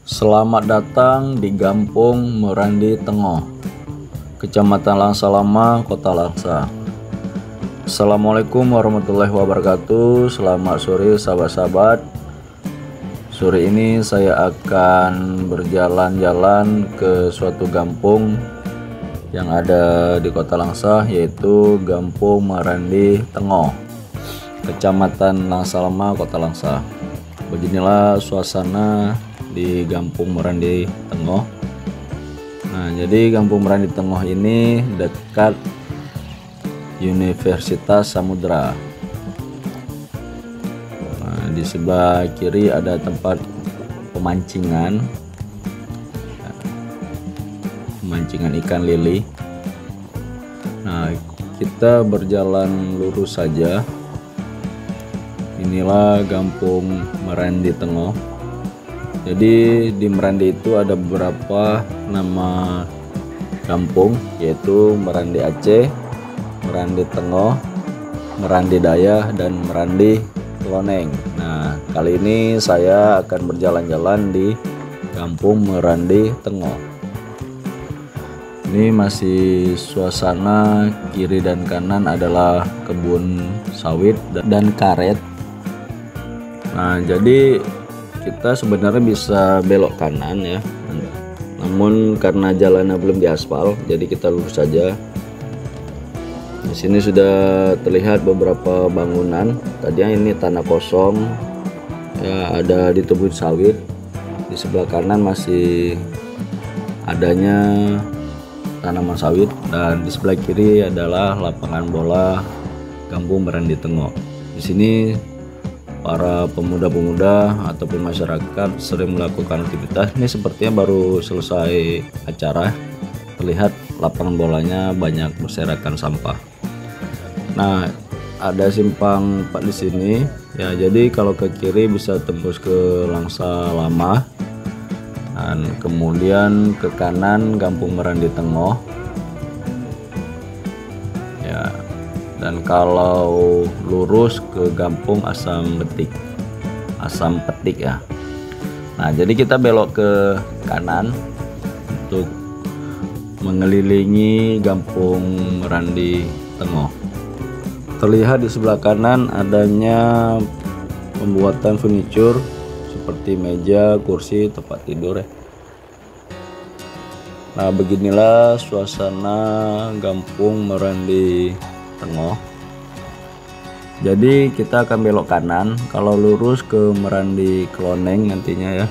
Selamat datang di Gampung Merandi Tengoh, Kecamatan Langsa Lama, Kota Langsa. Assalamualaikum warahmatullahi wabarakatuh. Selamat sore sahabat-sahabat. Sore ini saya akan berjalan-jalan ke suatu kampung yang ada di Kota Langsa, yaitu Gampung Merandi Tengoh, Kecamatan Langsa Lama, Kota Langsa. Beginilah suasana di Gampung Merandi Tengoh. Nah, jadi Gampung Merandi Tengoh ini dekat Universitas Samudra. Nah, di sebelah kiri ada tempat pemancingan ikan lili. Nah, kita berjalan lurus saja. Inilah Gampung Merandi Tengoh. Jadi di Merandi itu ada beberapa nama kampung, yaitu Merandi Aceh, Merandi Tengoh, Merandi Daya, dan Merandi Kloneng. Nah, kali ini saya akan berjalan-jalan di Gampung Merandi Tengoh. Ini masih suasana kiri dan kanan adalah kebun sawit dan karet. Nah, jadi kita sebenarnya bisa belok kanan ya, namun karena jalannya belum diaspal, jadi kita lurus saja. Di sini sudah terlihat beberapa bangunan. Tadinya ini tanah kosong ya, ada ditebut sawit. Di sebelah kanan masih adanya tanaman sawit, dan di sebelah kiri adalah lapangan bola Gampung Merandi Tengoh. Di sini para pemuda-pemuda ataupun masyarakat sering melakukan aktivitas. Ini sepertinya baru selesai acara. Terlihat lapangan bolanya banyak berserakan sampah. Nah, ada simpang 4 di sini. Ya, jadi kalau ke kiri bisa tembus ke Langsa Lama, dan kemudian ke kanan Gampung Merandi Tengoh. Ya. Dan kalau lurus ke Gampung Asam Petik ya. Nah, jadi kita belok ke kanan untuk mengelilingi Gampung Merandi Tengoh. Terlihat di sebelah kanan adanya pembuatan furniture seperti meja, kursi, tempat tidur ya. Nah, beginilah suasana Gampung Merandi Tengoh. Jadi kita akan belok kanan. Kalau lurus ke Merandi Kloneng nantinya ya.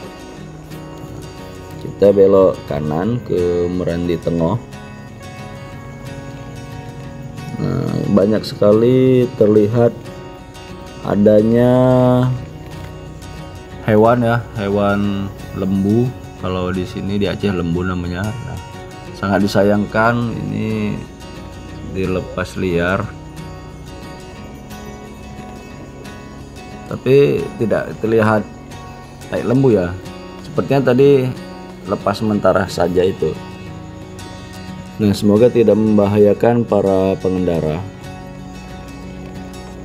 Kita belok kanan ke Merandi Tengoh. Nah, banyak sekali terlihat adanya hewan ya, hewan lembu. Kalau di sini di Aceh lembu namanya. Nah, sangat disayangkan ini dilepas liar, tapi tidak terlihat tai lembu ya, sepertinya tadi lepas sementara saja itu. Nah, semoga tidak membahayakan para pengendara.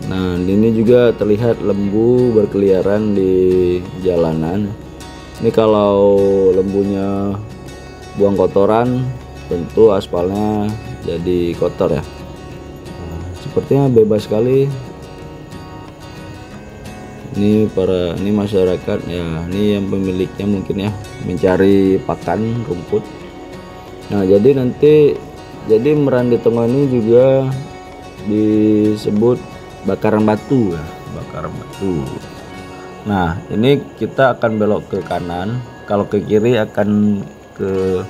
Nah, ini juga terlihat lembu berkeliaran di jalanan. Ini kalau lembunya buang kotoran, tentu aspalnya jadi kotor ya. Nah, sepertinya bebas sekali. Ini masyarakat ya, ini yang pemiliknya mungkin ya mencari pakan rumput. Nah, jadi Merandi Tengoh ini juga disebut bakaran batu ya, bakaran batu. Nah, ini kita akan belok ke kanan. Kalau ke kiri akan ke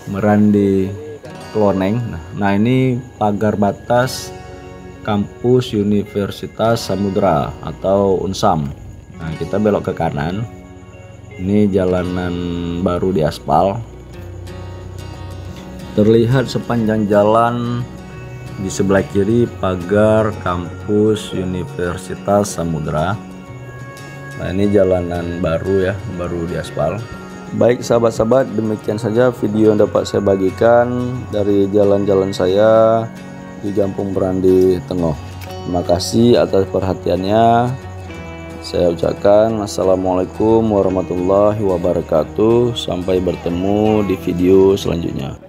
Merandi Kloneng. Nah, ini pagar batas kampus Universitas Samudra atau UNSAM. Nah, kita belok ke kanan. Ini jalanan baru di aspal. Terlihat sepanjang jalan di sebelah kiri pagar kampus Universitas Samudra. Nah, ini jalanan baru ya, baru di aspal. Baik sahabat-sahabat, demikian saja video yang dapat saya bagikan dari jalan-jalan saya di Gampung Merandi Tengoh. Terima kasih atas perhatiannya. Saya ucapkan assalamualaikum warahmatullahi wabarakatuh. Sampai bertemu di video selanjutnya.